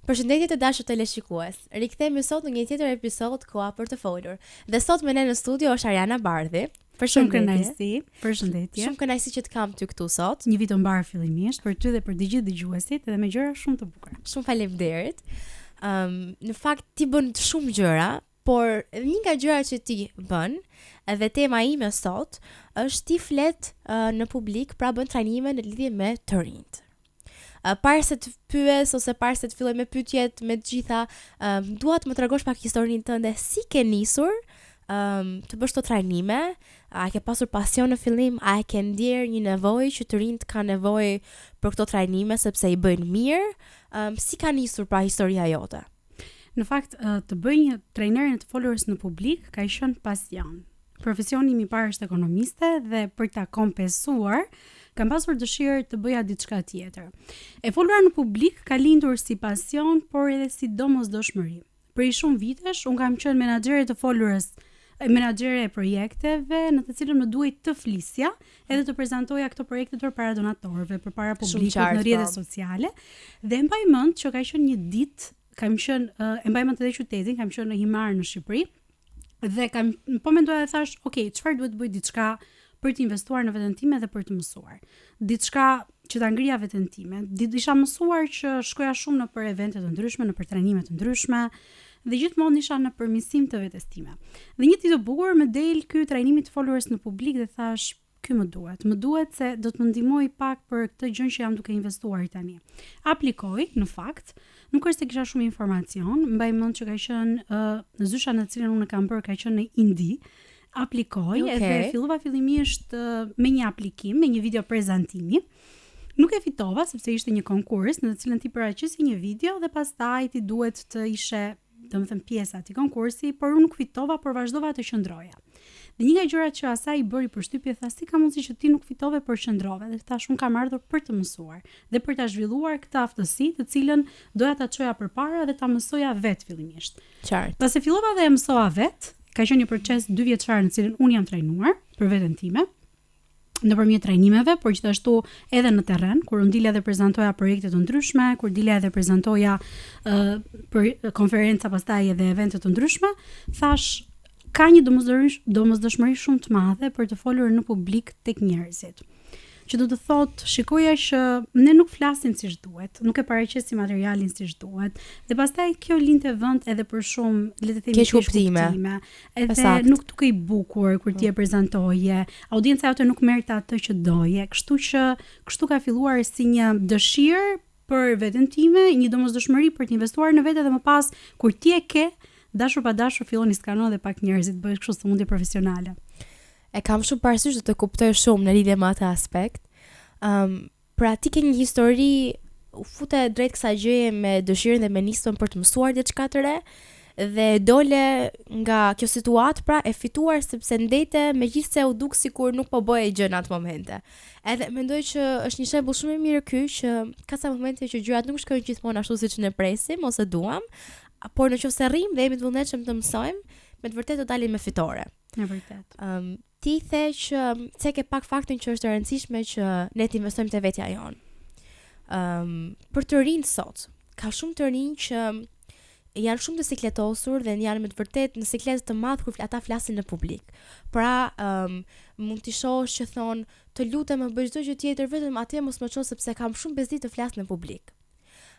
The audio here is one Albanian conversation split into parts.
Përshëndetje të dashur teleshikues. Rikthehemi sot në një tjetër episod Koha për të folur. Dhe sot me ne në studio është Ariana Bardhi. Përshëndetje. Përshëndetje. Shumë kënaqësi që të kam ty këtu sot. Një vit të mbar fillimisht për ty dhe për të gjithë dëgjuesit dhe me gjëra shumë të bukura. Shumë faleminderit. Në fakt ti bën shumë gjëra, por një nga gjërat që ti bën, edhe tema ime sot, është ti flet në publik, pra bën trajnime në lidhje me të rinjt. Parë se të pyes ose parë se të filloj me pyetjet me të gjitha, dua të më tregosh pak historinë tënde, si ke nisur të bësh këto trajnime, a ke pasur pasion në fillim, a ke ndier një nevojë që të rinjt kanë nevojë për këto trajnime sepse i bëjnë mirë, si ka nisur pra historia jote? Në fakt, të bëj një trajnere të folurës në publik ka qenë pasion. Profesioni im i parë është ekonomiste dhe për ta kompensuar kam pasur dëshirë të bëja diçka tjetër. E folura në publik ka lindur si pasion, por edhe si domosdoshmëri. Për shumë vitesh, unë kam qenë menaxhere të folurës, menaxhere e projekteve në të cilën më duhej të flisja, edhe të prezantoja këto projekte përpara donatorëve, përpara publikut në rrjetet sociale, dhe mbaj mend që ka qenë një ditë, kam qenë e mbaj mend edhe qytetin, kam qenë në Himar në Shqipëri, dhe po mendoja dhe thash, okay, çfarë duhet të bëj diçka për të investuar në veten time dhe për të mësuar. Diçka që ta ngrija veten time. Isha mësuar që shkoja shumë në për evente të ndryshme, në për trajnime të ndryshme dhe gjithmonë isha në përmirësim të vetes time. Dhe një ditë të bukur më del ky trajnimi të folurës në publik dhe thash, ky më duhet. Më duhet se do të më ndihmoj pak për këtë gjë që jam duke investuar tani. Aplikoj, në fakt, nuk është se kisha shumë informacion, mbaj mend që ka qenë në zysha në cilën unë kam bërë ka qenë në Indi. Aplikoj edhe fillova fillimisht me një aplikim, me një video prezantimi. Nuk e fitova sepse ishte një konkurs në të cilën ti paraqisi një video dhe pastaj ti duhet të ishe, domethënë pjesa e konkursi, por unë nuk fitova, por vazhdova të qëndroja. Dhe një nga gjërat që asaj i bëri përshtypje, tha si ka mundësi që ti nuk fitove por qëndrove, dhe thash unë kam ardhur për të mësuar dhe për ta zhvilluar këtë aftësi, të cilën doja ta çoja përpara dhe ta mësoja vetë fillimisht. Qartë. Pasi fillova dhe e mësova vetë, ka qenë një proces 2 vjeçar në cilën unë jam trajnuar për veten time, nëpërmjet trajnimeve, por gjithashtu edhe në terren, kur unë dilja dhe prezantoja projekte të ndryshme, kur dilja dhe prezantoja për konferenca pastaj edhe evente të ndryshme, thash ka një domosdoshmëri shumë të madhe për të folur në publik tek njerëzit. Që do të thotë, shikoja që ne nuk flasim siç duhet, nuk e paraqesim materialin siç duhet, dhe pastaj kjo linte vend edhe për shumë, le të themi, keq kuptime. Edhe nuk dukej bukur kur ti e prezantoje, audienca jote nuk merrte atë që doje, kështu ka filluar si një dëshirë për veten time, një domosdoshmëri për të investuar në vete dhe më pas kur ti e ke, dashur pa dashur fillon i skanon dhe pak njerëzit bëhet kështu sëmundje profesionale. E kam shumë parasysh të kuptoj shumë në lidhje me atë aspekt. Pra ti ke një histori, u fute drejt kësaj gjëje me dëshirën dhe me nismën për të mësuar diçka të re dhe dole nga kjo situatë, pra e fituar sepse ndete megjithse u duk sikur nuk po bëje gjë në atë momente. Edhe mendoj që është një shembull shumë i mirë ky që ka ca momente që gjërat nuk shkojnë gjithmonë ashtu siç ne presim ose duam, por nëse rrim dhe jemi të vullnetshëm të mësojmë, me të vërtetë do dalim me fitore. Në vërtet. Ti the që se ke pak faktin që është e rëndësishme që ne të investojmë te vetja jonë. Për të rinj sot, ka shumë të rinj që janë shumë të sikletosur dhe janë me të vërtetë në sikletë të madh kur ata flasin në publik. Pra, mund t'i shohësh që thon, të lutem më bëj çdo gjë tjetër vetëm atë mos më çon sepse kam shumë bezdi të flas në publik.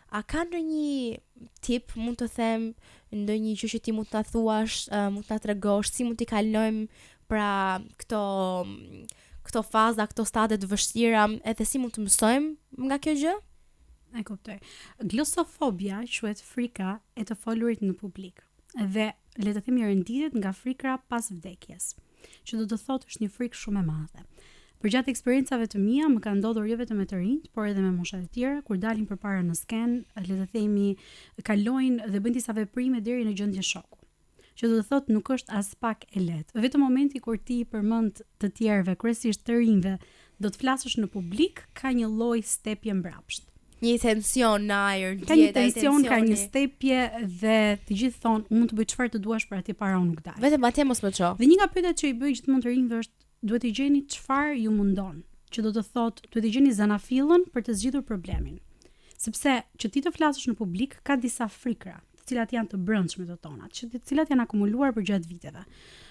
A ka ndonjë tip, mund të them, ndonjë gjë që ti mund ta thuash, mund ta tregosh si mund t'i kalojmë pra këto faza, këto stade të vështira, edhe si mund të mësojmë nga kjo gjë? E kuptoj. Glossofobia quhet frika e të folurit në publik. Dhe le të themi renditet nga frika pas vdekjes, që do të thotë është një frikë shumë e madhe. Përgjatë eksperiencave të mia më ka ndodhur jo vetëm me të rinjt, por edhe me moshat e tjera, kur dalin përpara në sken, le të themi kalojnë dhe bëjnë disa veprime deri në gjendje shoku. Që do të thotë nuk është as pak e lehtë. Vetëm momenti kur ti përmend të tjerëve, kryesisht të rinjve, do të flasësh në publik, ka një lloj stepje mbrapsht. Një tension në ajër, ka një tension, ka një stepje dhe të gjithë thonë, mund të bëj çfarë të duash për atë para unë nuk dal. Vetëm atje mos më ço. Dhe një nga pyetjet që i bëj gjithmonë të rinjve është duhet i gjeni çfarë ju mundon, që do të thotë duhet i gjeni zanafillën për të zgjidhur problemin. Sepse që ti të flasësh në publik ka disa frikra, të cilat janë të brendshme të tona, të cilat janë akumuluar përgjatë viteve.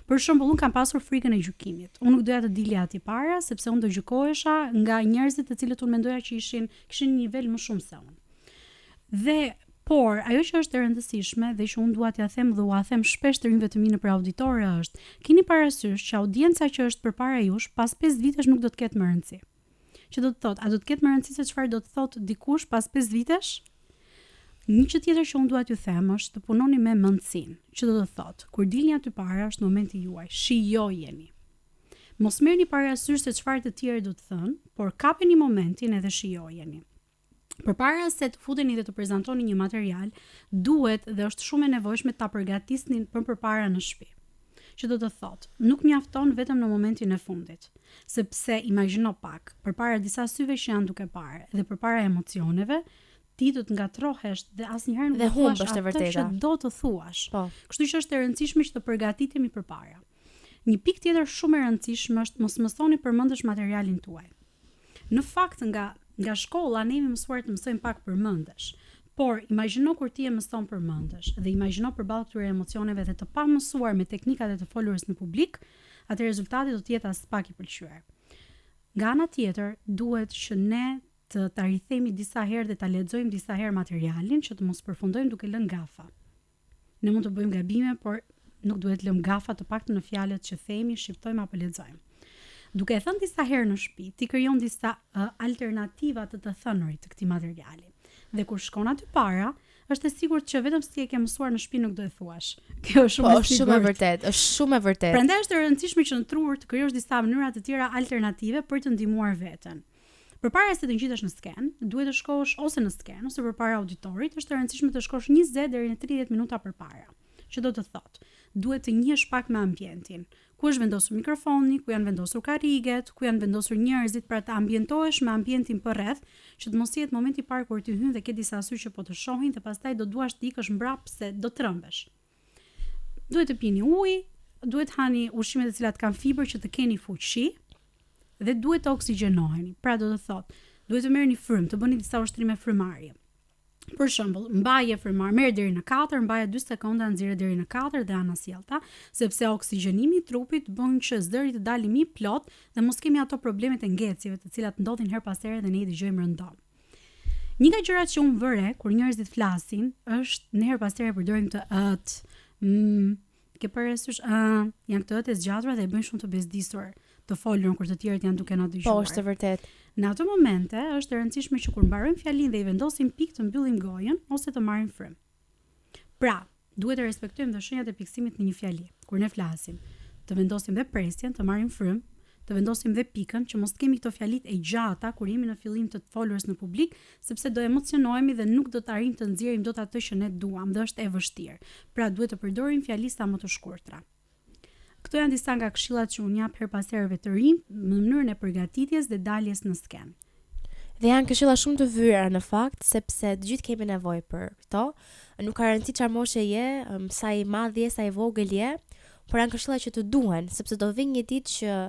Për shembull, unë kam pasur frikën e gjykimit. Unë nuk doja të dilja aty para sepse unë do gjykohesha nga njerëzit të cilët unë mendoja që kishin një nivel më shumë se unë. Por ajo që është e rëndësishme dhe që unë dua t'ia them dhe ua them shpesh të rinjve të mi nëpër auditorë është, keni parasysh që audienca që është përpara jush pas 5 vitesh nuk do të ketë më rëndësi. Që do të thotë, a do të ketë më rëndësi se çfarë do të thotë dikush pas 5 vitesh? Një që tjetër që unë dua t'ju them është të punoni me mendsinë, që do të thotë, kur dilni aty para është momenti juaj, shijojeni. Mos merrni parasysh se çfarë të tjerë do të thënë, por kapeni momentin edhe shijojeni. Përpara se të futeni dhe të prezantoni një material, duhet dhe është shumë e nevojshme ta përgatisni përpara në shtëpi. Që do të thotë, nuk mjafton vetëm në momentin e fundit, sepse imagjino pak, përpara disa syve që janë duke parë dhe përpara emocioneve, ti do të ngatrohesh dhe asnjëherë nuk do të thuash atë që do të thuash. Po. Kështu që është e rëndësishme që të përgatitemi përpara. Një pikë tjetër shumë e rëndësishme është mos mësoni përmendësh materialin tuaj. Në fakt nga shkolla ne jemi mësuar të mësojmë pak përmendesh. Por imagjino kur ti e mëson përmendesh dhe imagjino përballë këtyre emocioneve dhe të pamësuar me teknikat e të folurës në publik, atë rezultati do të jetë as pak i pëlqyer. Nga ana tjetër, duhet që ne të rithemi disa herë dhe ta lexojmë disa herë materialin që të mos përfundojmë duke lënë gafa. Ne mund të bëjmë gabime, por nuk duhet lëmë gafa të paktën në fjalët që themi, shqiptojmë apo lexojmë. Duke e thënë disa herë në shtëpi, ti krijon disa alternativa të thënurit të këtij materiali. Dhe kur shkon aty para, është e sigurt që vetëm si e ke mësuar në shtëpi nuk do e thuash. Kjo është shumë e vërtetë, është shumë e vërtetë. Prandaj është e rëndësishme që në trur të krijosh disa mënyra të tjera alternative për të ndihmuar veten. Përpara se të ngjitesh në sken, duhet të shkosh ose në sken ose përpara auditorit, është e rëndësishme të shkosh 20 deri në 30 minuta përpara. Që do të thotë, duhet të njihesh pak me ambientin. Ku është vendosur mikrofoni, ku janë vendosur karriget, ku janë vendosur njerëzit, pra të ambientohesh me ambientin përreth, që të mos jetë momenti i parë kur ti hyn dhe ke disa sy që po të shohin dhe pastaj do duash të ikësh mbrapa se do trëmbesh. Duhet të pini ujë, duhet hani ushqime të cilat kanë fibër që të keni fuqi dhe duhet të oksigjenoheni. Pra do të thotë, duhet të merrni frymë, të bëni disa ushtrime frymarrje. Për shembull, mbaje frymar, merr deri në 4, mbaje 2 sekonda, nxjerrë deri në 4 dhe ana sjellta, sepse oksigjenimi i trupit bën që zëri të dalë më i plot dhe mos kemi ato problemet e ngjecjeve të cilat ndodhin her pas here dhe ne i dëgjojmë rëndom. Një nga gjërat që unë vëre kur njerëzit flasin është ne her pas here përdorim të ke parasysh janë këto të zgjatura dhe e bëjnë shumë të bezdisur të folurën kur të tjerët janë duke na dëgjuar. Po, është e vërtetë. Në ato momente është e rëndësishme që kur mbarojmë fjalinë dhe i vendosim pikë të mbyllim gojën ose të marrim frymë. Pra, duhet të respektojmë dhe shenjat e pikësimit në një fjali. Kur ne flasim, të vendosim dhe presjen, të marrim frymë, të vendosim dhe pikën, që mos kemi këto fjalit e gjata kur jemi në fillim të folurës në publik, sepse do emocionohemi dhe nuk do të arrijmë të nxjerrim dot atë që ne duam dhe është e vështirë. Pra, duhet të përdorim fjalista më të shkurtra. Këto janë disa nga këshillat që unë jap her pas here të rinj në mënyrën e përgatitjes dhe daljes në sken. Dhe janë këshilla shumë të vyra në fakt, sepse të gjithë kemi nevojë për këto. Nuk ka rëndësi çfarë moshe je, sa i madh je, sa i vogël je, por janë këshilla që të duhen, sepse do vinë një ditë që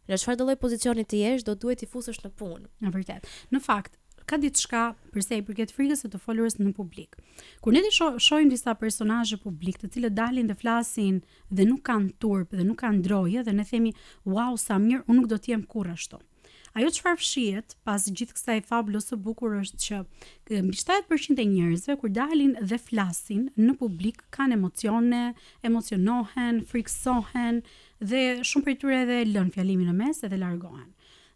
në çfarë do lloj pozicioni të jesh, do duhet i fusësh në punë. Në vërtet. Në fakt, ka diçka përse i përket frikës së të folurës në publik. Kur ne shohim disa personazhe publik të cilët dalin dhe flasin dhe nuk kanë turp dhe nuk kanë ndroje dhe ne themi, "Wow, sa mirë, unë nuk do të jem kurrë ashtu." Ajo çfarë fshihet pas gjithë kësaj fabulës së bukur është që mbi 70% e njerëzve kur dalin dhe flasin në publik kanë emocione, emocionohen, friksohen dhe shumë prej tyre edhe lën fjalimin në mes edhe largohen.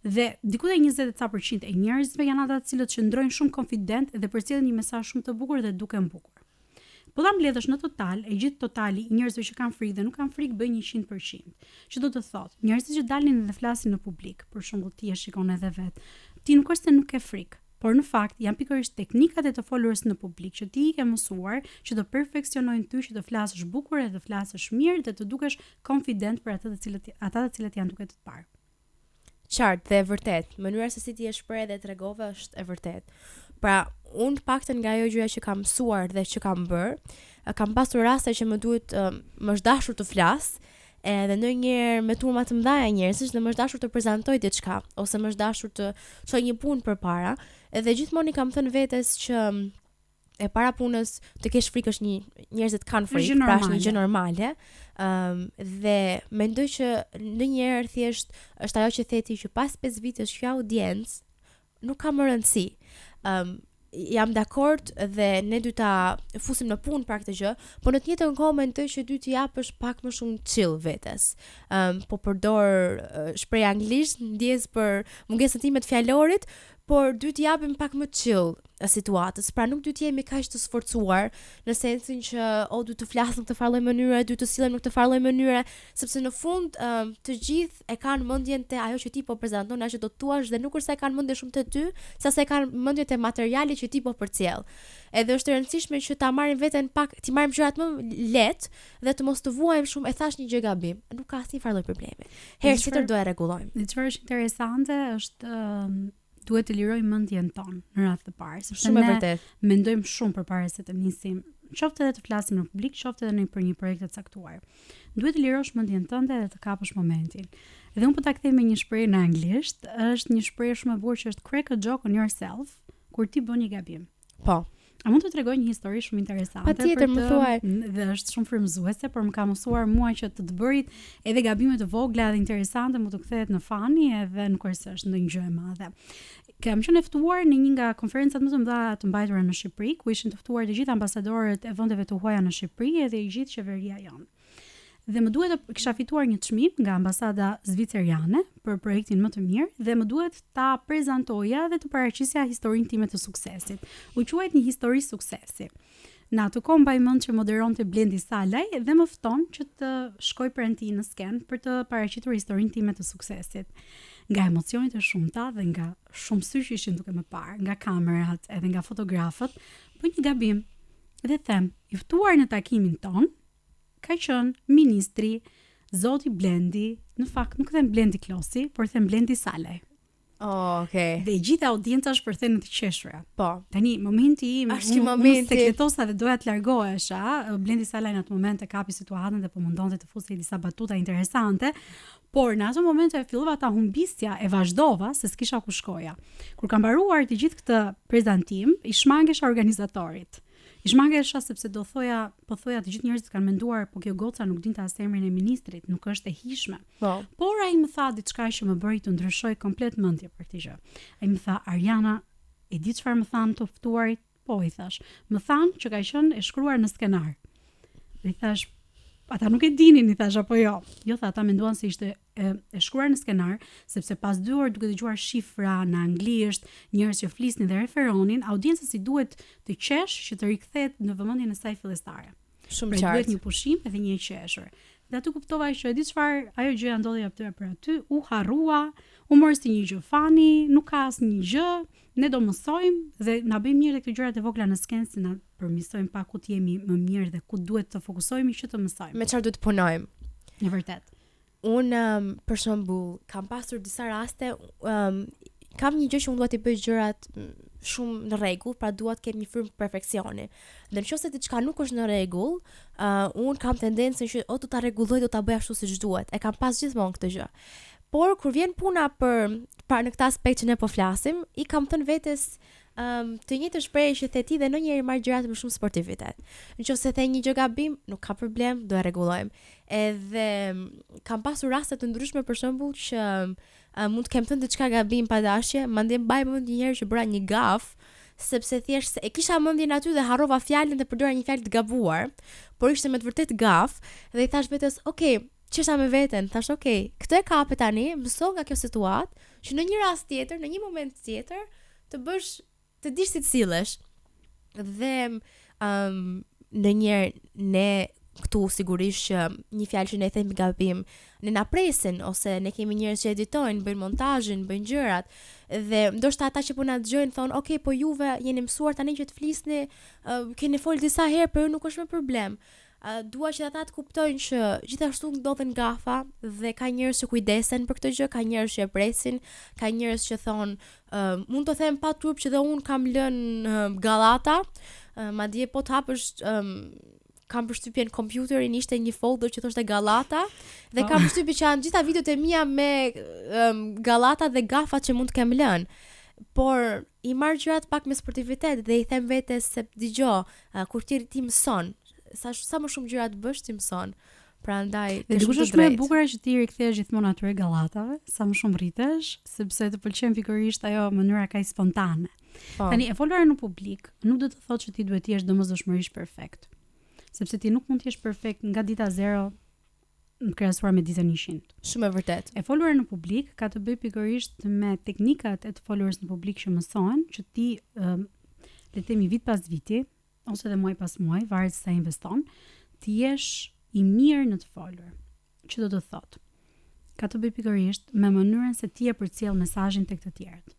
Dhe diku te 20% e njerëzve janë ata të cilët qëndrojnë shumë konfident dhe përcjellin një mesazh shumë të bukur dhe duken bukur. Po ta mbledhësh në total, e gjithë totali i njerëzve që kanë frikë dhe nuk kanë frikë bëjnë 100%. Që do të thotë, njerëzit që dalin dhe flasin në publik, për shembull ti e shikon edhe vet, ti nuk është se nuk ke frikë, por në fakt janë pikërisht teknikat e të folurës në publik që ti i ke mësuar që të perfeksionojnë ty që të flasësh bukur dhe të flasësh mirë dhe të dukesh konfident për ata të cilët janë duke të parë. Qartë dhe e vërtet, mënyra se si ti e shpreh dhe tregove është e vërtet. Pra, unë paktën nga ajo gjëja që kam mësuar dhe që kam bërë, kam pasur raste që më duhet më është dashur të flas, edhe ndonjëherë me turma të mëdha njerëzish dhe më është dashur të prezantoj diçka ose më është dashur të çoj një punë përpara, Edhe gjithmonë i kam thënë vetes që e para punës të kesh frikë është njerëzit kanë frikë, pra është një gjë normale. Dhe mendoj që ndonjëherë thjesht është ajo që theti që pas 5 vitesh kjo audiencë nuk ka më rëndësi. Jam dakord dhe ne dy ta fusim në punë për këtë gjë, por në të njëjtën kohë mendoj që dy të japësh pak më shumë chill vetes. Po përdor shpreh anglisht, ndjes për mungesën time të fjalorit, por dy të japim pak më chill situatës. Pra nuk dy të jemi kaq të sforcuar në sensin që dy të flasim në këtë farë mënyre, dy të sillen në këtë farë mënyre, sepse në fund të gjithë e kanë mendjen te ajo që ti po prezanton, ajo që do të thuash dhe nuk është se e kanë mendje shumë te ty, sa e kanë mendje te materiali që ti po përcjell. Edhe është e rëndësishme që ta marrim veten pak, ti marrim gjërat më lehtë dhe të mos të vuajmë shumë. E thash një gjë gabim, nuk ka asnjë farë problemi. Herë tjetër do e rregullojmë. Dhe çfarë është interesante është duhet të liroj mendjen tonë në radhë të parë, sepse shumë ne vërtet mendojmë shumë përpara se të nisim, qoftë edhe të flasim në publik, qoftë edhe për një projekt të caktuar. Duhet të lirosh mendjen tënde dhe të kapësh momentin. Dhe unë po ta kthej me një shprehje në anglisht, është një shprehje shumë e bukur që është crack a joke on yourself kur ti bën një gabim. Po. A mund të tregoj një histori shumë interesante? Patjetër, më thuaj. Dhe është shumë frymëzuese, por më ka mësuar mua që të bërit edhe gabime të vogla dhe interesante mund të kthehet në fani edhe nuk është ndonjë gjë e madhe. Kam qenë e ftuar në një nga konferencat më të mëdha të mbajtura në Shqipëri, ku ishin të ftuar të gjithë ambasadorët e vendeve të huaja në Shqipëri edhe i gjithë qeveria jonë. Dhe më duhet të kisha fituar një çmim nga ambasada zviceriane për projektin më të mirë dhe më duhet ta prezantoja dhe të paraqisja historinë time të suksesit. U quajt një histori suksesi. Në atë kohë mbaj mend që moderonte Blendi Salaj dhe më fton që të shkoj pranë në sken për të paraqitur historinë time të suksesit. Nga emocionet e shumta dhe nga shumë sy që ishin duke më parë, nga kamerat edhe nga fotografët, bëj një gabim dhe them, i ftuar në takimin ton ka qenë ministri Zoti Blendi, në fakt nuk them Blendi Klosi, por them Blendi Salaj. Okay. Dhe gjitha audienca shpërthen të qeshura. Po. Tani momenti im, unë sekretosa dhe doja të largohesha. Blendi Salaj në atë moment e kapi situatën dhe po mundonte të fusej disa batuta interesante, por në atë moment e fillova ta humbisja e vazhdova se s'kisha ku shkoja. Kur kam mbaruar të gjithë këtë prezantim, i shmangesha organizatorit. I shmangesha sepse po thoja të gjithë njerëzit kanë menduar, po kjo goca nuk dinte as emrin e ministrit, nuk është e hijshme. Po. Por ai më tha diçka që më bëri të ndryshoj komplet mendje për këtë gjë. Ai më tha, Ariana, e di çfarë më thanë të ftuarit? Po, i thash. Më thanë që ka qenë e shkruar në skenar. Dhe i thash, ata nuk e dinin, i thash apo jo. Jo, tha, ata menduan se ishte e shkruar në skenar, sepse pas 2 orë duke dëgjuar shifra në anglisht, njerëz që flisnin dhe referonin, audiencës si duhet të qesh që të rikthehet në vëmendjen e saj fillestare. Shumë qartë. Duhet një pushim edhe një qeshur. Dhe aty kuptova që e di çfarë ajo gjëja ndodhi për aty, u harrua, u mori si një gjë fani, nuk ka asnjë gjë, ne do mësojmë dhe na bëjmë mirë këto gjërat e vogla në skenë, si na përmirësojmë pak ku të jemi më mirë dhe ku duhet të fokusohemi që të mësojmë. Me çfarë duhet të punojmë? Në vërtet. Unë për shembull kam pasur disa raste, kam një gjë që unë dua të bëj gjërat shumë në rregull, pra dua të kem një frymë perfeksioni. Dhe nëse diçka nuk është në rregull, unë kam tendencën që o do ta rregulloj, do ta bëj ashtu siç duhet. E kam pas gjithmonë këtë gjë. Por kur vjen puna për në këtë aspekt që ne po flasim, i kam thënë vetes të njëjtë shprehje që the ti dhe ndonjëherë marr gjërat me shumë sportivitet. Nëse the një gjë gabim, nuk ka problem, do e rregullojmë. Edhe kam pasur raste të ndryshme për shembull që mund të kem thënë diçka gabim pa dashje, mandej mbaj mend një herë që bëra një gaf, sepse thjesht e kisha mendjen aty dhe harrova fjalën dhe përdora një fjalë të gabuar, por ishte me të vërtet gaf dhe i thash vetes, "Okay, çesha me veten, thash, "Okay, këtë e kape tani, mëso nga kjo situatë, që në një rast tjetër, në një moment tjetër, të dish si të sillesh." Dhe ndonjëherë ne këtu sigurisht që një fjalë që ne themi gabim, ne na presin ose ne kemi njerëz që editojnë, bëjnë montazhin, bëjnë gjërat dhe ndoshta ata që po na dëgjojnë thonë, "Ok, po juve jeni mësuar tani që të flisni, keni fol disa herë, por nuk është më problem." Dua që ata të kuptojnë që gjithashtu ndodhen gafa dhe ka njerëz që kujdesen për këtë gjë, ka njerëz që e presin, ka njerëz që thonë, mund të them pa turp që dhe unë kam lënë gallata, madje po të hapësh kam përshtypjen kompjuterin ishte një folder që thoshte gallata dhe kam përshtypjen që janë gjitha videot e mia me gallata dhe gafat që mund të kem lënë. por i marr gjërat pak me sportivitet dhe i them vetes se dëgjoj, kur ti mëson, sa më shumë gjëra të bësh ti mëson. Prandaj Dhe dikush është më e bukur që ti rikthesh gjithmonë atyre gallatave, sa më shumë rritesh, sepse të pëlqen pikërisht ajo mënyra kaq spontane. Tani e folura në publik, nuk do të thotë që ti duhet të jesh domosdoshmërisht perfekt. Sepse ti nuk mund të jesh perfekt nga dita 0 në krahasuar me ditën 100. Shumë e vërtet. E folura në publik ka të bëjë pikërisht me teknikat e të folurës në publik që mësohen, që ti le të themi vit pas viti ose edhe muaj pas muaj, varet se sa investon, ti jesh i mirë në të folur. Që do të thotë? Ka të bëjë pikërisht me mënyrën se ti e përcjell mesazhin tek të tjerët.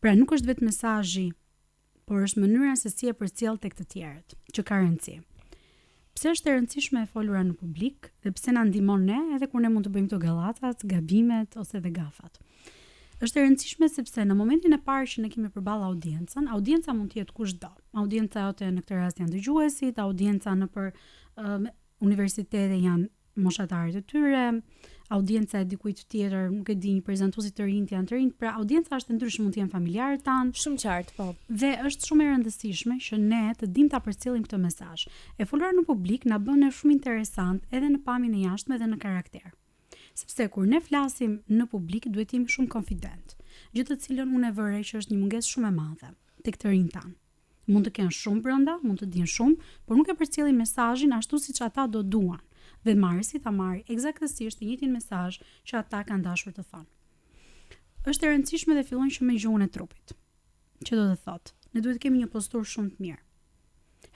Pra nuk është vetëm mesazhi, por është mënyra se si e përcjell tek të tjerët, që ka rëndësi. Pse është e rëndësishme e folura në publik dhe pse na ndihmon ne edhe kur ne mund të bëjmë këto gallatat, gabimet ose edhe gafat. Është e rëndësishme sepse në momentin e parë që ne kemi përballë audiencën, audienca mund të jetë kushdo. Audienca jote në këtë rast janë dëgjuesit, audienca nëpër universitete janë moshatarët e tyre, audienca e dikujt tjetër, nuk e di, një prezantuesi të rinj janë të rinj, pra audienca është e ndryshme, mund të jenë familjarët tanë. Shumë qartë, po. Dhe është shumë e rëndësishme që ne të dimë ta përcjellim këtë mesazh. E folura në publik na bën ne shumë interesant edhe në pamjen e jashtme edhe në karakter. Sepse kur ne flasim në publik duhet të jemi shumë confident. Gjë të cilën unë e vërej që është një mungesë shumë e madhe tek të rinjt tanë. Mund të kenë shumë brenda, mund të dinë shumë, por nuk e përcjellin mesazhin ashtu siç ata do duan. Dhe marrësi ta marrë eksaktësisht të njëjtin mesazh që ata kanë dashur të thonë. Është e rëndësishme dhe fillojnë që me gjuhën e trupit. Që do të thotë, ne duhet të kemi një posturë shumë të mirë.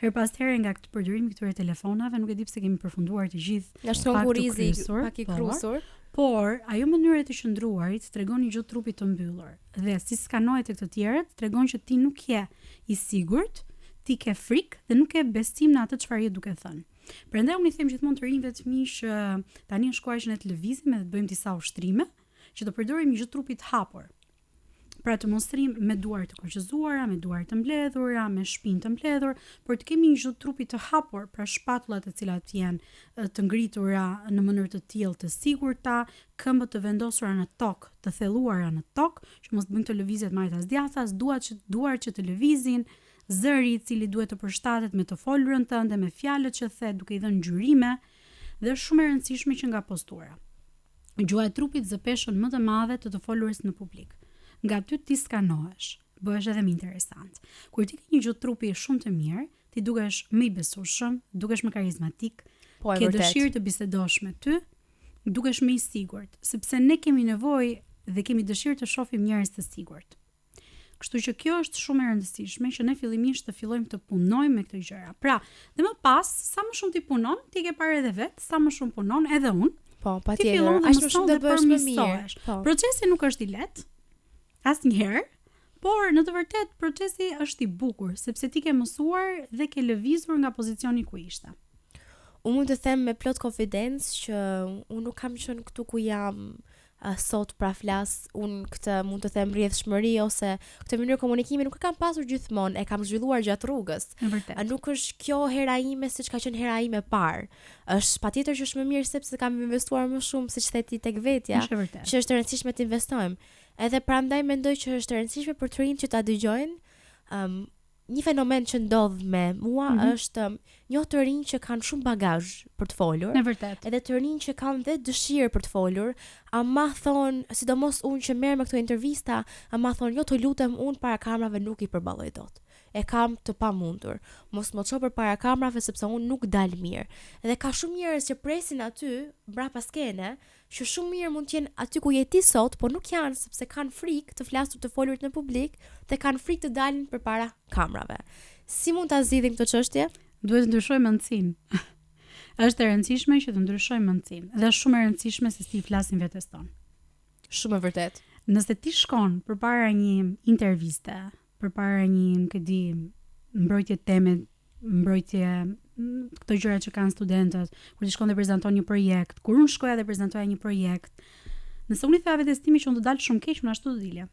Her pas here nga këtë përdorim këtyre telefonave, nuk e di pse kemi përfunduar të gjithë. Nga shkongurizi pak i krusur. Por ajo mënyra e të qëndruarit tregon një gjuhë trupit të mbyllur dhe si skanohet tek të tjerët tregon që ti nuk je i sigurt, ti ke frikë dhe nuk ke besim në atë çfarë je duke thënë. Prandaj unë i them gjithmonë të rinjve të mi që tani në shkuar që ne të lëvizim dhe të bëjmë disa ushtrime, që të përdorim një gjuhë trupi të hapur. Pra të mos rrim me duar të kurçëzuara, me duar të mbledhura, me shpinë të mbledhur, por të kemi një gjuhë trupi të hapur, pra shpatullat të cilat janë të ngritura në mënyrë të tillë të sigurta, këmbët të vendosura në tokë, të thelluara në tokë, që mos bëjmë të lëvizjet majtas djathtas, duar që të lëvizin, zëri i cili duhet të përshtatet me të folurën tënde, me fjalët që the, duke i dhënë ngjyrime, dhe është shumë e rëndësishme që nga postura. Gjuha e trupit zë peshën më të madhe të folurës në publik. Nga ty ti skanohesh, bëhesh edhe më interesant. Kur ti ke një gjuhë trupi shumë të mirë, ti dukesh më i besueshëm, dukesh më karizmatik, ke dëshirë të bisedosh me ty, dukesh më i sigurt, sepse ne kemi nevojë dhe kemi dëshirë të shohim njerëz të sigurt. Kështu që kjo është shumë e rëndësishme që ne fillimisht të fillojmë të punojmë me këto gjëra. Pra, dhe më pas, sa më shumë ti punon, ti ke parë edhe vet, sa më shumë punon edhe unë. Po, patjetër. Ashtu më shumë të bësh më mirë. Procesi nuk është i lehtë. Asnjëherë, por në të vërtetë procesi është i bukur sepse ti ke mësuar dhe ke lëvizur nga pozicioni ku ishte. Unë mund të them me plot konfidencë që unë nuk kam qenë këtu ku jam sot pra flas, unë këtë mund të them rrjedhshmëri ose këtë mënyrë komunikimi nuk e kam pasur gjithmonë, e kam zhvilluar gjatë rrugës. Nuk është kjo hera ime siç ka qenë hera ime parë. Është patjetër që është më mirë sepse kam investuar më shumë siç the ti tek vetja, që është e rëndësishme të investojmë. Edhe prandaj mendoj që është e rëndësishme për të rinjt që ta dëgjojnë. Një fenomen që ndodh me mua është një të rinj që kanë shumë bagazh për të folur. Në vërtet. Edhe të rinj që kanë dhe dëshirë për të folur, ama thon, sidomos unë që merr me këto intervista, ama thon, jo të lutem unë para kamerave nuk i përballoj dot. E kam të pamundur. Mos më ço përpara kamerave sepse unë nuk dal mirë. Edhe ka shumë njerëz që presin aty mbrapa skene, që shumë mirë mund të jenë aty ku je ti sot, por nuk janë sepse kanë frikë të flasur të folurit në publik dhe kanë frikë të dalin përpara kamerave. Si mund ta zgjidhim këtë çështje? Duhet të ndryshojmë mendsinë. Është e rëndësishme që të ndryshojmë mendsinë dhe është shumë e rëndësishme se si flasim vetes tonë. Shumë e vërtet. Nëse ti shkon përpara një interviste, përpara një, nuk e di, mbrojtje teme, mbrojtje këto gjëra që kanë studentët, kur ti shkon dhe prezanton një projekt, kur unë shkoja dhe prezantoja një projekt, nëse unë i theva vetes time që unë do dal shumë keq, unë ashtu do dilja.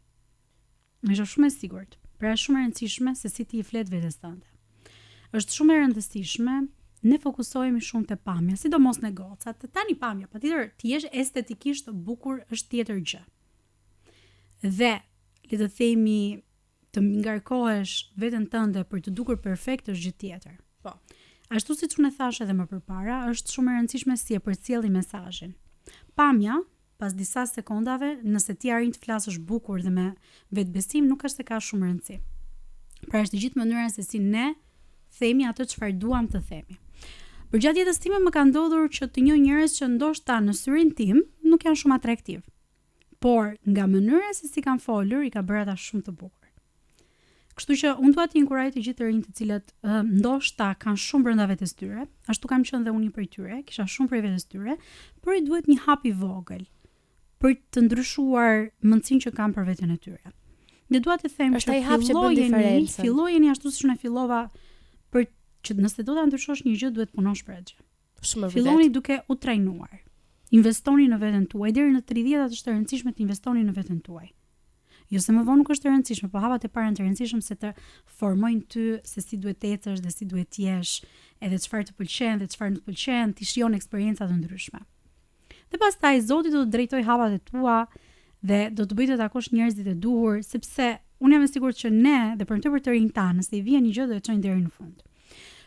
Është shumë e sigurt. Pra është shumë e rëndësishme se si ti i flet vetes tënde. Është shumë e rëndësishme ne fokusohemi shumë te pamja, sidomos në gocat. Tani pamja, patjetër ti jesh estetikisht bukur është tjetër gjë. Dhe le të themi të ngarkohesh veten tënde për të dukur perfekt është gjë tjetër. Po. Ashtu siç unë thash edhe më përpara, është shumë e rëndësishme si e përcjelli mesazhin. Pamja, pas disa sekondave, nëse ti arrin të flasësh bukur dhe me vetbesim, nuk është se ka shumë rëndësi. Pra është gjithë mënyra se si ne themi atë çfarë duam të themi. Përgjatë jetës time më ka ndodhur që të njoh njerëz që ndoshta në syrin tim nuk janë shumë atraktiv. Por nga mënyra se si kanë folur, i ka bërë ata shumë të bukur. Kështu që unë dua të inkurajoj të gjithë të rinjt të cilët ndoshta kanë shumë brenda vetes tyre, ashtu kam qenë dhe unë prej tyre, kisha shumë prej vetes tyre, por i duhet një hap i vogël për të ndryshuar mendsinë që kanë për veten e tyre. Ne dua të them që fillojeni ashtu siç unë fillova, për që nëse do ta ndryshosh një gjë duhet punosh për atë gjë. Shumë vërtet. Filloni duke u trajnuar. Investoni në veten tuaj, deri në 30 është e rëndësishme të investoni në veten tuaj. Jo se më vonë nuk është e rëndësishme, po hapat e para janë të rëndësishme se të formojnë ty se si duhet të ecësh dhe si duhet të jesh, edhe çfarë të pëlqen dhe çfarë nuk të pëlqen, ti shijon eksperienca të ndryshme. Dhe pastaj Zoti do të drejtoj hapat e tua dhe do të bëjë të takosh njerëzit e duhur, sepse unë jam e sigurt që ne dhe për të rinjt tanë, nëse i vjen një gjë do e çojnë deri në fund.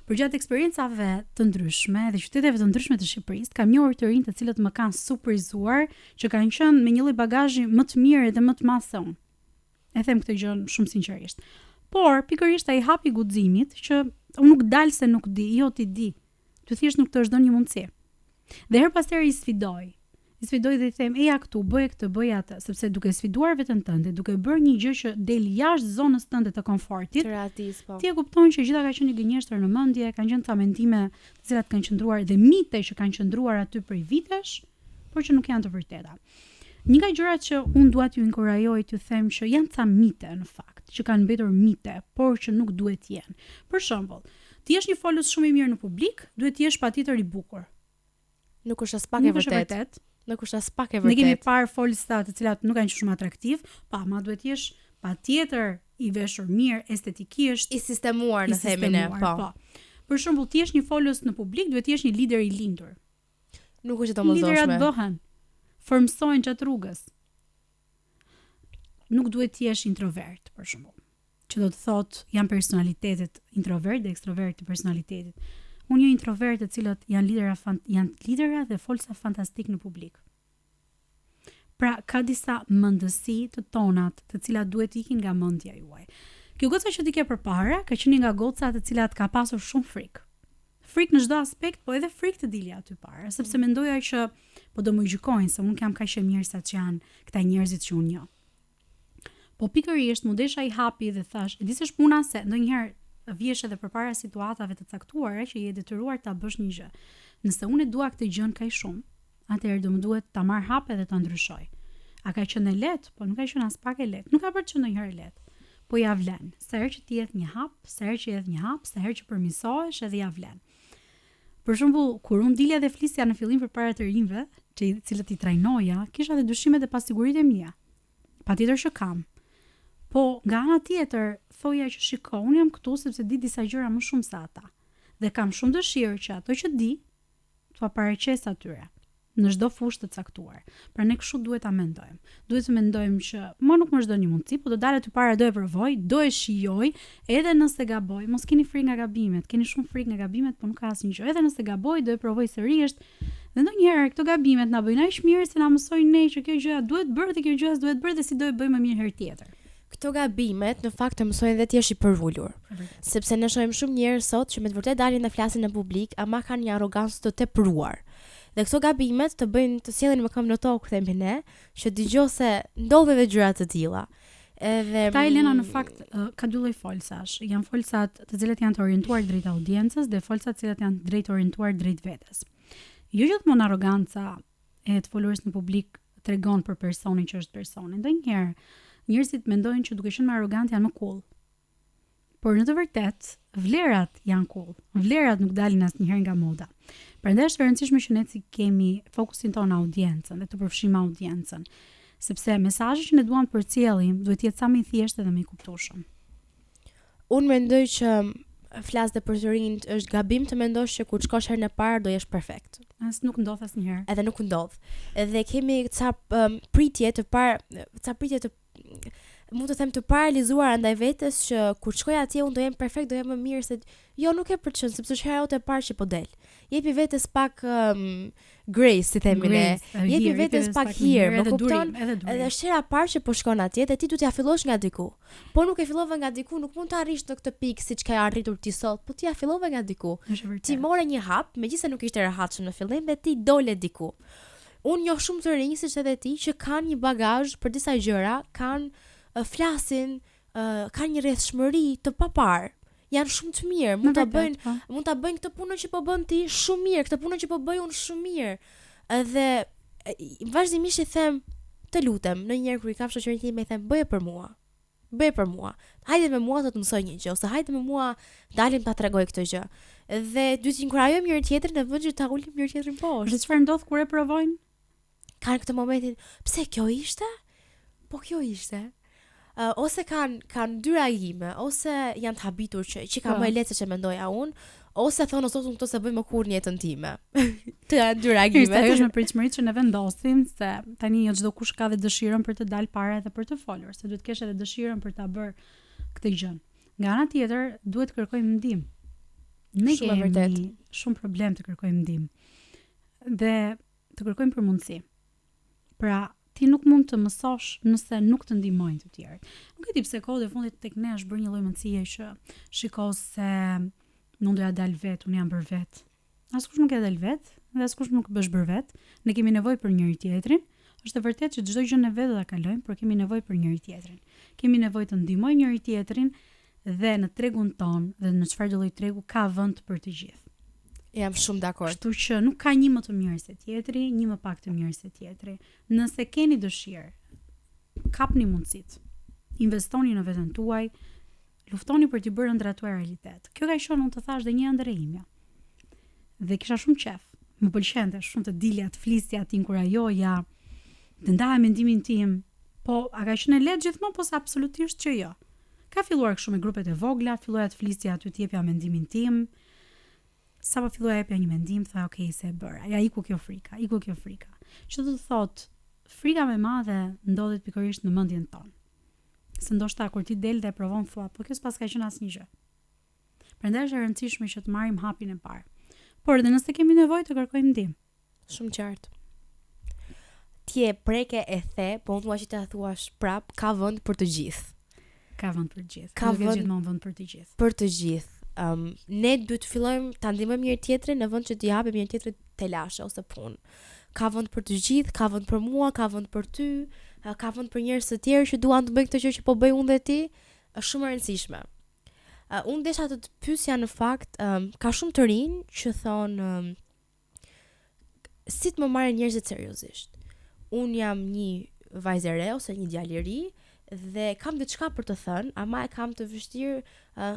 Përgjatë eksperiencave të ndryshme dhe qyteteve të ndryshme të Shqipërisë, kam njohur të rinj të cilët më kanë surprizuar, që kanë qenë me një lloj bagazhi më të mirë dhe më të madh se unë. E them këtë gjë shumë sinqerisht. Por pikërisht ai hapi guximit që unë nuk dal se nuk di, jo ti di. Ty thjesht nuk të është dhënë një mundësi. Dhe her pas here i sfidoj dhe i them, eja këtu, bëje këtë, bëje atë, sepse duke sfiduar veten tënde, duke bërë një gjë që del jashtë zonës tënde të komfortit, ti e kupton që gjitha ka qenë një gënjeshtër në mendje, kanë qenë ca mendime të cilat kanë qëndruar dhe mite që kanë qëndruar aty prej vitesh, por që nuk janë të vërteta. Një nga gjërat që unë dua t'ju inkurajoj t'ju them që janë ca mite në fakt, që kanë mbetur mite, por që nuk duhet të jenë. Për shembull, ti jesh një folës shumë i mirë në publik, duhet të jesh patjetër i bukur. Nuk është as pak e vërtet. Nuk është as pak e vërtet. Ne kemi parë folësta të cilat nuk kanë shumë atraktiv, ma duhet të jesh patjetër i veshur mirë, estetikisht, i sistemuar në themin e, po. Për shembull, ti jesh një folës në publik, duhet të jesh një lider i lindur. Nuk është domosdoshme. Liderat bëhen, formsojnë gjatë rrugës. Nuk duhet të jesh introvert, për shembull. Që do të thotë janë personalitetet introvert dhe ekstrovert të personalitetit. Unë një introvert të cilët janë lidera dhe folësa fantastik në publik. Pra, ka disa mendësi të tonat të cilat duhet ikin nga mendja juaj. Kjo goca që ti ke përpara, ka qenë nga goca të cilat ka pasur shumë frikë. Frikë në çdo aspekt, po edhe frikë të dilja aty para, sepse mendoja që po do më gjykojnë se unë kam kaq e mirë sa që janë këta njerëzit që unë njoh. Po pikërisht mu desha i hapi dhe thash, e di se është puna se ndonjëherë vjesh edhe përpara situatave të caktuara që je detyruar ta bësh një gjë. Nëse unë dua këtë gjën kaq shumë, atëherë do më duhet ta marr hap edhe ta ndryshoj. A ka qenë lehtë? Po nuk ka qenë as pak e lehtë. Nuk ka bërë që ndonjëherë lehtë. Po ja vlen. Sa herë që ti jep një hap, sa herë që jep një hap, sa herë që përmirësohesh edhe ja vlen. Për shembull, kur unë dilja dhe flisja në fillim përpara të rinjve, që cilët i trajnoja, kisha edhe dyshimet dhe pasiguritë e mia. Patjetër që kam. Po, nga ana tjetër, thoja që shiko, unë jam këtu sepse di disa gjëra më shumë se ata. Dhe kam shumë dëshirë që ato që di, t'ua paraqes atyre në çdo fushë të caktuar. Pra ne kështu duhet ta mendojmë. Duhet të mendojmë që më nuk më është dhënë një mundësi, po do dalet ty para, do e provoj, do e shijoj, edhe nëse gaboj. Mos keni frikë nga gabimet. Keni shumë frikë nga gabimet, po nuk ka asnjë gjë. Edhe nëse gaboj, do e provoj sërish. Dhe ndonjëherë këto gabimet na bëjnë aq mirë se na mësojnë ne që kjo gjë duhet bërë dhe kjo gjë duhet bërë dhe si do e bëjmë më mirë herë tjetër. Këto gabimet në fakt të mësojnë dhe ti jesh i përvulur. Sepse ne shohim shumë njerëz sot që me të vërtetë dalin dhe flasin në publik, ama kanë një arrogancë të tepruar. Dhe këto gabimet të bëjnë të sjellin më këmbë në tokë, themi ne, që dëgjoj se ndodhen edhe gjëra të tilla. Edhe ta Elena në fakt ka dy lloj folsash. Janë folsat të cilat janë të orientuar drejt audiencës dhe folsat të cilat janë drejt orientuar drejt vetes. Jo gjithmonë arroganca e të foluris në publik tregon për personin që është personi. Ndonjëherë njerëzit mendojnë që duke qenë më arrogant janë më cool. Por në të vërtetë, vlerat janë cool. Vlerat nuk dalin asnjëherë nga moda. Prandaj është e rëndësishme që ne të kemi fokusin tonë audiencën dhe të përfshijmë audiencën, sepse mesazhi që ne duam të përcjellim duhet të jetë sa më i thjeshtë dhe më i kuptueshëm. Unë mendoj që flas dhe për të rinjt është gabim të mendosh që kur shkosh herën e parë do jesh perfekt. As nuk ndodh asnjëherë. Edhe nuk ndodh. Edhe kemi ca pritje të parë, ca pritje të mund të them të paralizuar ndaj vetes që kur shkoj atje unë do jem perfekt, do jem më mirë se jo nuk e për të qenë, sepse është hera jote e parë që po del. Jepi vetes pak grace, si themi ne. Jepi vetes pak hir, më kupton? Edhe është hera e parë që po shkon atje dhe ti duhet ja fillosh nga diku. Po nuk e fillove nga diku, nuk mund të arrish në këtë pikë siç ka arritur ti sot, po ti ja fillove nga diku. Ti more një hap, megjithëse nuk ishte rehatshëm në fillim dhe ti dole diku. Unë njoh shumë të rinj siç edhe ti që kanë një bagazh për disa gjëra, kanë flasin, kanë një rrethshmëri të papar. Janë shumë të mirë, mund ta bëjnë këtë punën që po bën ti shumë mirë, këtë punën që po bëj unë shumë mirë. Edhe vazhdimisht i them, të lutem, ndonjëherë kur i kam shoqërinë time i them, bëje për mua. Bëje për mua. Hajde me mua të mësoj një gjë, ose hajde me mua dalim ta tregoj këtë gjë. Dhe dy të inkurajojmë njëri tjetrin në vend që ta ulim njëri tjetrin poshtë. Dhe çfarë ndodh kur e provojnë? Kanë këtë momentin, pse kjo ishte? Po kjo ishte. Ose kanë dy reagime, ose janë të habitur që ka më e lehtë se që mendoja unë, ose thonë ose unë këto se bëj më kurrë në jetën time. Të janë dy reagime. Ajo është me pritshmëritë që ne vendosim se tani jo çdo kush ka dhe dëshirën për të dalë para edhe për të folur, se duhet kesh edhe dëshirën për ta bërë këtë gjë. Nga ana tjetër, duhet të kërkojmë ndihmë. Ne kemi shumë problem të kërkojmë ndihmë. Dhe të kërkojmë përmundësi. Pra, ti nuk mund të mësosh nëse nuk të ndihmojnë të tjerët. Nuk e di pse kohë e fundit tek ne është bërë një lloj mendësie që shikoj se nuk doja dal vet, unë jam bër vet. Askush nuk e dal vet, dhe askush nuk bësh bër vet. Ne kemi nevojë për njëri tjetrin. Është e vërtetë që çdo gjë ne vetë do ta kalojmë, por kemi nevojë për njëri tjetrin. Kemi nevojë të ndihmojmë njëri tjetrin dhe në tregun ton dhe në çfarëdo lloj tregu ka vend për të gjithë. Jam shumë dakord. Kështu që nuk ka një më të mirë se tjetri, një më pak të mirë se tjetri. Nëse keni dëshirë, kapni mundësitë. Investoni në veten tuaj, luftoni për t'i bërë ëndrat tuaja realitet. Kjo ka qenë unë të thash dhe një ëndër e imja. Dhe kisha shumë qef. Më pëlqente shumë të dilja, të flisja, të inkurajoja, të ndaja mendimin tim. Po a ka qenë lehtë gjithmonë, po sa absolutisht që jo. Ka filluar kështu me grupet e vogla, filloja të flisja aty të jepja mendimin tim. Sa po filloj jepja një mendim, tha okay, se e bëra. Ja iku kjo frika. Që do të thot, frika më e madhe ndodhet pikërisht në mendjen tonë. Se ndoshta kur ti del dhe e provon thua, po kjo s'pas ka qenë asnjë gjë. Prandaj është e rëndësishme që të marrim hapin e parë. Por edhe nëse kemi nevojë të kërkojmë ndihmë. Shumë qartë. Ti e preke e the, po unë thua që ta thuash prap, ka vend për të gjithë. Ka vend për të gjithë. Ka gjithmonë vend për të gjithë. Për të gjithë. Ne duhet të fillojmë ta ndihmojmë njëri tjetrin në vend që t'i japim njëri tjetrit telashe ose punë. Ka vend për të gjithë, ka vend për mua, ka vend për ty, ka vend për njerëz të tjerë që duan të bëjnë këtë gjë që po bëj unë dhe ti, është shumë e rëndësishme. Unë desha të të pyesja në fakt, ka shumë të rinj që thonë si të më marrin njerëzit seriozisht. Unë jam një vajzë e re ose një djalë i ri dhe kam diçka për të thënë, ama e kam të vështirë,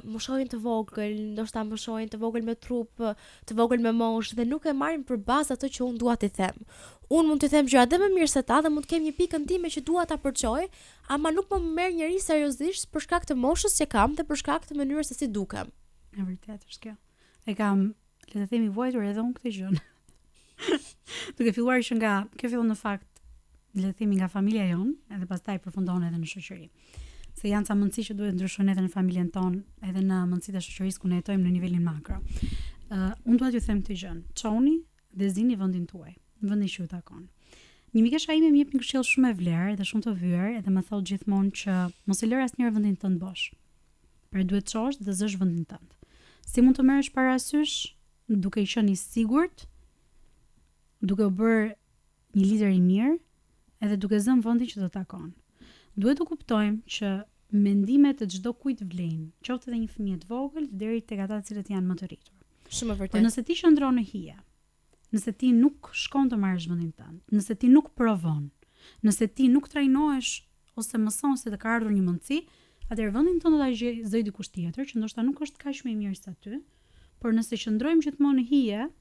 më shohin të vogël, ndoshta më shohin të vogël me trup, të vogël me moshë dhe nuk e marrin për bazë atë që unë dua t'i them. Unë mund t'i them gjëra edhe më mirë se ta dhe mund të kem një pikën time që dua ta përçoj, ama nuk më merr njëri seriozisht për shkak të moshës që kam dhe për shkak të mënyrës se si dukem. E vërtetë është kjo. E kam, le të themi, vuajtur edhe unë këtë gjë. Duke filluar që nga kjo fillon në fakt le të themi nga familja jon, edhe pastaj përfundon edhe në shoqëri. Se janë ca mundësi që duhet ndryshojnë edhe në familjen tonë, edhe në mundësitë e shoqërisë ku ne jetojmë në nivelin makro. Unë dua t'ju them këtë gjë. Çoni dhe zini vendin tuaj, vendin që ju takon. Një mikesha ime më jep një këshill shumë e vlerë dhe shumë të vyer, edhe më thotë gjithmonë që mos e lër asnjëherë vendin tënd bosh. Pra duhet të çosh dhe zësh vendin tënd. Si mund të merresh parasysh duke i qenë i sigurt, duke u bërë një lider i mirë, edhe duke zënë vendin që të takon. Duhet të kuptojmë që mendimet e çdo kujt vlen, qoftë edhe një fëmijë të vogël deri tek ata të cilët janë më të rritur. Shumë e vërtetë. Por nëse ti qëndron në hije, nëse ti nuk shkon të marrësh vendin tënd, nëse ti nuk provon, nëse ti nuk trajnohesh ose mëson se të ka ardhur një mundësi, atëherë vendin tënd do ta zgjojë dikush tjetër që ndoshta nuk është kaq më i mirë se ty, por nëse qëndrojmë gjithmonë në hije,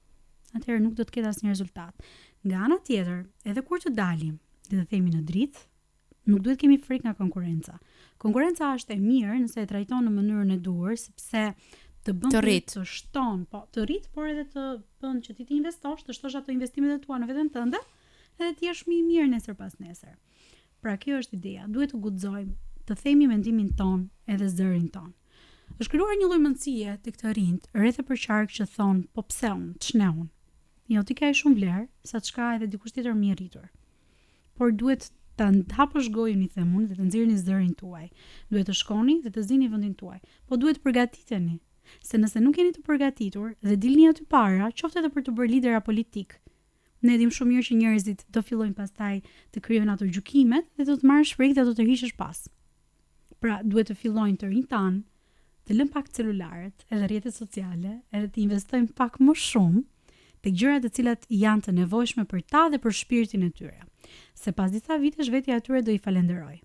atëherë nuk do të ketë asnjë rezultat. Nga ana tjetër, edhe kur të dalim, le të themi në dritë, nuk duhet kemi frikë nga konkurenca. Konkurenca është e mirë nëse e trajton në mënyrën e duhur, sepse të bën të shton, po të rrit, por edhe të bën që ti të investosh, të shtosh ato investimet e tua në veten tënde, edhe ti jesh më i mirë nesër pas nesër. Pra kjo është ideja. Duhet të guxojmë të themi mendimin ton edhe zërin ton. Është krijuar një lloj mendësie tek të rinjt rreth e përqark që thon, po pse unë, ç'ne unë? Jo, ti ka shumë vlerë, sa çka edhe dikush tjetër më i rritur. Por duhet ta hapësh gojën, i them unë, dhe të nxirrni zërin tuaj. Duhet të shkoni dhe të zini vendin tuaj. Po duhet të përgatiteni, se nëse nuk jeni të përgatitur dhe dilni aty para, qoftë edhe për të bërë lidera politik, ne dim shumë mirë që njerëzit do fillojnë pastaj të krijojnë ato gjykimet dhe do të marrë shprehje dhe do të rrishesh pas. Pra, duhet të fillojnë të rinj tan, të lënë pak celularët, edhe rrjetet sociale, edhe të investojnë pak më shumë tek gjërat të cilat janë të nevojshme për ta dhe për shpirtin e tyre. Se pas disa vitesh vetja e tyre do i falenderoj.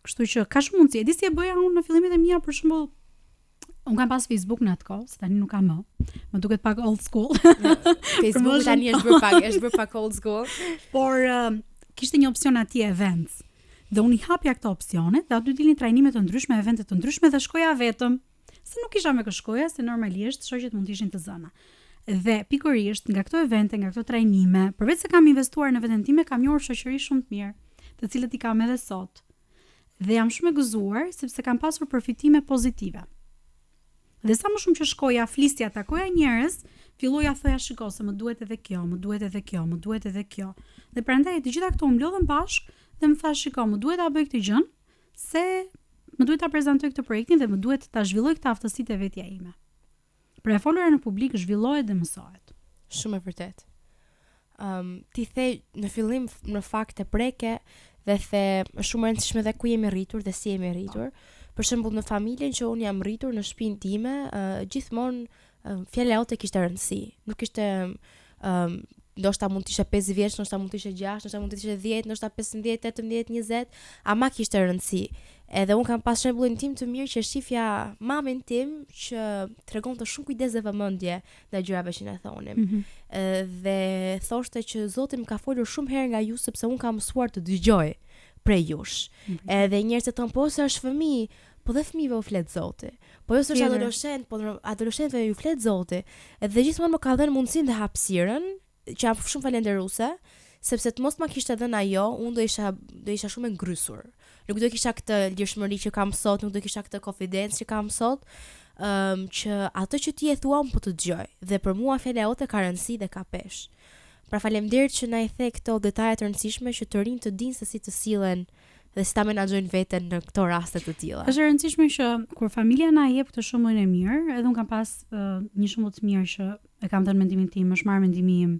Kështu që ka shumë mundësi. E di si e bëja unë në fillimet e mia, për shembull, unë kam pas Facebook në atë kohë, se tani nuk kam më. Më duket pak old school. Facebook tani është bërë pak old school. Por kishte një opsion atje events. Dhe unë i hapja këto opsione, dhe aty dilnin trajnime të ndryshme, evente të ndryshme dhe shkoja vetëm. Se nuk isha me kë shkoja, se normalisht shoqet mund të ishin të zëna. Dhe pikërisht nga këto evente, nga këto trajnime, përveç se kam investuar në veten time, kam njohur shoqëri shumë të mirë, të cilët i kam edhe sot. Dhe jam shumë e gëzuar sepse kam pasur përfitime pozitive. Dhe sa më shumë që shkoja, flisja, takoja njerëz, filloja thoja shiko se më duhet edhe kjo, më duhet edhe kjo, më duhet edhe kjo. Dhe prandaj të gjitha këto mblodhen bashkë dhe më thash shiko, më duhet ta bëj këtë gjën, se më duhet ta prezantoj këtë projektin dhe më duhet ta zhvilloj këtë aftësitë e vetja ime. Pra e folura në publik zhvillohet dhe mësohet. Shumë e vërtet. Ti the në fillim në fakt e preke dhe the shumë e rëndësishme dhe ku jemi rritur dhe si jemi rritur. Për shembull në familjen që unë jam rritur në shtëpinë time, gjithmonë fjala jote kishte rëndësi. Nuk ishte ndoshta mund të ishe 5 vjeç, ndoshta mund të ishe 6, ndoshta mund të ishe 10, ndoshta 15, 18, 20, ama kishte rëndësi. Edhe unë kam pas shembullin tim të mirë që shifja mamin tim që tregonte shumë kujdes dhe vëmendje ndaj gjërave që na thonim. Dhe thoshte që Zoti më ka folur shumë herë nga ju sepse unë kam mësuar të dëgjoj prej jush. Edhe njerëzit thonë po se është fëmijë, po dhe fëmijëve u flet Zoti. Po jo se është adoleshent, po adoleshentëve ju flet Zoti. Edhe gjithmonë më ka dhënë mundësinë dhe hapësirën që jam shumë falenderuese, sepse të mos ma kishte dhënë ajo, unë do isha shumë e ngrysur. Nuk do kisha këtë lirshmëri që kam sot, nuk do kisha këtë konfidencë që kam sot, që ato që ti e thua unë po të dëgjoj. Dhe për mua fjala jote ka rëndësi dhe ka peshë. Pra faleminderit që na i the këto detaje të rëndësishme që të rinj të dinë se si të sillen dhe si ta menaxhojnë veten në këto raste të tilla. Është e rëndësishme që kur familja na jep këtë shembull e mirë, edhe un kam pas një shembull të mirë që e kam dhënë mendimin tim, është marrë mendimi im.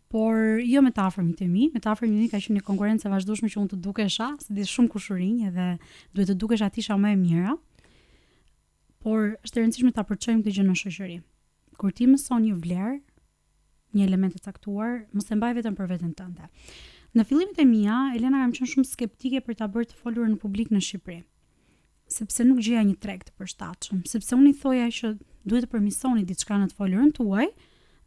Por jo me të afërmit e mi, me të afërmit e mi ka qenë një konkurrencë e vazhdueshme që unë të dukesha, se di shumë kush u rinj edhe duhet të dukesh atisha më e mira. Por është e rëndësishme ta përçojmë këtë gjë në shoqëri. Kur ti mëson një vlerë, një element të caktuar, mos e mbaj vetëm për veten tënde. Në fillimet e mia, Elena kam qenë shumë skeptike për ta bërë të folur në publik në Shqipëri. Sepse nuk gjeja një treg të përshtatshëm, sepse unë i thoja që duhet të përmisoni diçka në të folurën tuaj.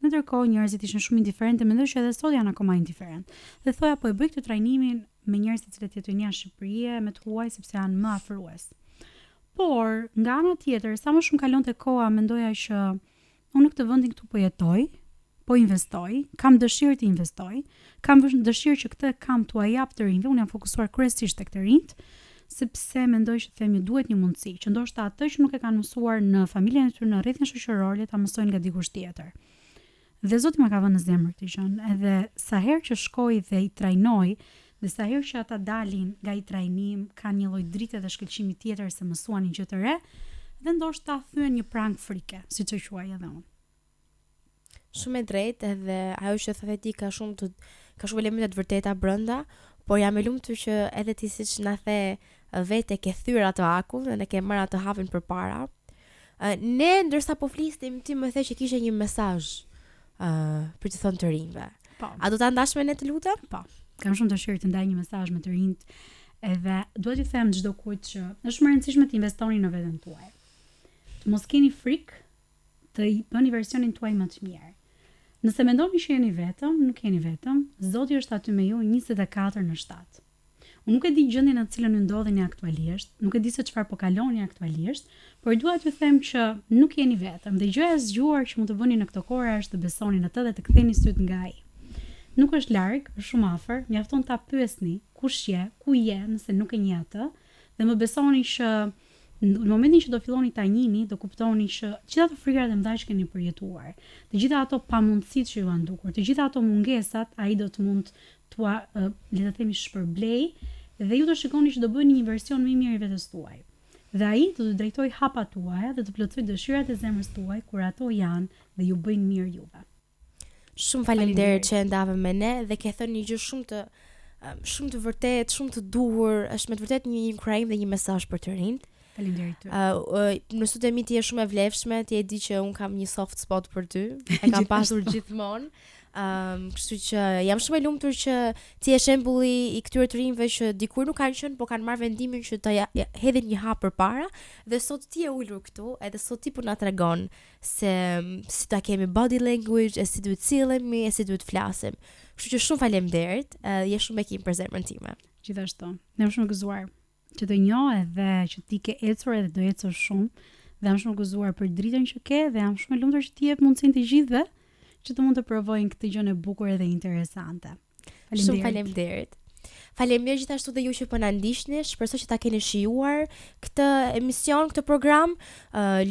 Në ndërkohë njerëzit ishin shumë indiferentë, mendoj që edhe sot janë akoma indiferent. Dhe thoja po e bëj këtë trajnimin me njerëz të cilët jetojnë jashtë Shqipërisë, me të huaj sepse janë më afrues. Por nga ana tjetër, sa më shumë kalonte koha, mendoja që unë në këtë vendin këtu po jetoj, po investoj, kam dëshirë të investoj, kam dëshirë që këtë kam t'u jap të rinjve, unë jam fokusuar kryesisht tek të rinjt, sepse mendoj që themi duhet një mundësi, që ndoshta atë që nuk e kanë mësuar në familjen e tyre, në rrethin shoqëror, ta mësojnë nga dikush tjetër. Dhe Zoti më ka vënë në zemër këtë gjë, edhe sa herë që shkoj dhe i trajnoj, dhe sa herë që ata dalin nga i trajnim, kanë një lloj drite dhe shkëlqimi tjetër se mësuan një gjë të re, dhe ndoshta thyen një prang frike, siç e quaj edhe unë. Shumë e drejtë, edhe ajo që thotë ti ka shumë elemente të vërteta brenda, por jam e lumtur që edhe ti siç na the vetë ke thyer ato akull dhe ne ke marrë ato hapin përpara. Ne ndërsa po flisnim, ti më the që kishe një mesazh për të thënë të rinjve. Po. A do ta ndash me ne të lutem? Po. Kam shumë dëshirë të ndaj një mesazh me të rinjt, edhe duhet t'ju them çdo kujt që është më e rëndësishme të investoni në veten tuaj. Të mos keni frikë të bëni versionin tuaj më të mirë. Nëse mendoni që jeni vetëm, nuk jeni vetëm. Zoti është aty me ju 24/7. Unë nuk e di gjendjen në të cilën ju ndodheni aktualisht, nuk e di se çfarë po kaloni aktualisht, por dua t'ju them që nuk jeni vetëm. Dhe gjëja e zgjuar që mund të bëni në këtë kohë është të besoni në të dhe të ktheni syt nga ai. Nuk është larg, është shumë afër, mjafton ta pyesni kush je, ku je, nëse nuk e njeh atë, dhe më besoni që në momentin që do filloni ta njihni, do kuptoni që gjitha ato frikrat e mëdha që keni përjetuar, të gjitha ato pamundësitë që ju kanë dukur, të gjitha ato mungesat, ai do të mund t'ua le të themi shpërblej dhe ju do shikoni që do bëni një version më i mirë i vetes tuaj. Dhe ai do të drejtoj hapat tuaja dhe të plotësoj dëshirat e zemrës tuaj kur ato janë dhe ju bëjnë mirë juve. Shumë faleminderit që ndave me ne dhe ke thënë një gjë shumë të vërtet, shumë të duhur, është me të vërtet një inkurajim dhe një mesazh për të rinjt. Faleminderit ty. Në studemi ti je shumë e vlefshme, ti e di që un kam një soft spot për ty. E kam pasur gjithmonë. Kështu që jam shumë e lumtur që ti je shembulli i këtyre të rinjve që dikur nuk kanë qenë, por kanë marrë vendimin që ta hedhin një hap përpara dhe sot ti je ulur këtu, edhe sot ti po na tregon se si ta kemi body language, e si duhet sillemi, e si duhet flasim. Kështu që shumë faleminderit, je shumë e kim për zemrën time. Gjithashtu. Ne jam shumë e gëzuar që të njoh edhe që ti ke ecur edhe do ecësh shumë. Dhe jam shumë e gëzuar për dritën që ke dhe jam shumë e lumtur që ti jep mundësinë të gjithëve që të mund të provojnë këtë gjë e bukur edhe interesante. Faleminderit. Shumë faleminderit. Faleminderit gjithashtu dhe ju që po na ndiqni. Shpresoj që ta keni shijuar këtë emision, këtë program.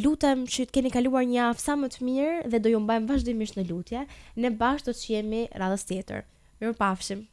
Lutem që të keni kaluar një javë sa më të mirë dhe do ju mbajmë vazhdimisht në lutje. Ne bashkë do të shihemi radhës tjetër. Mirupafshim.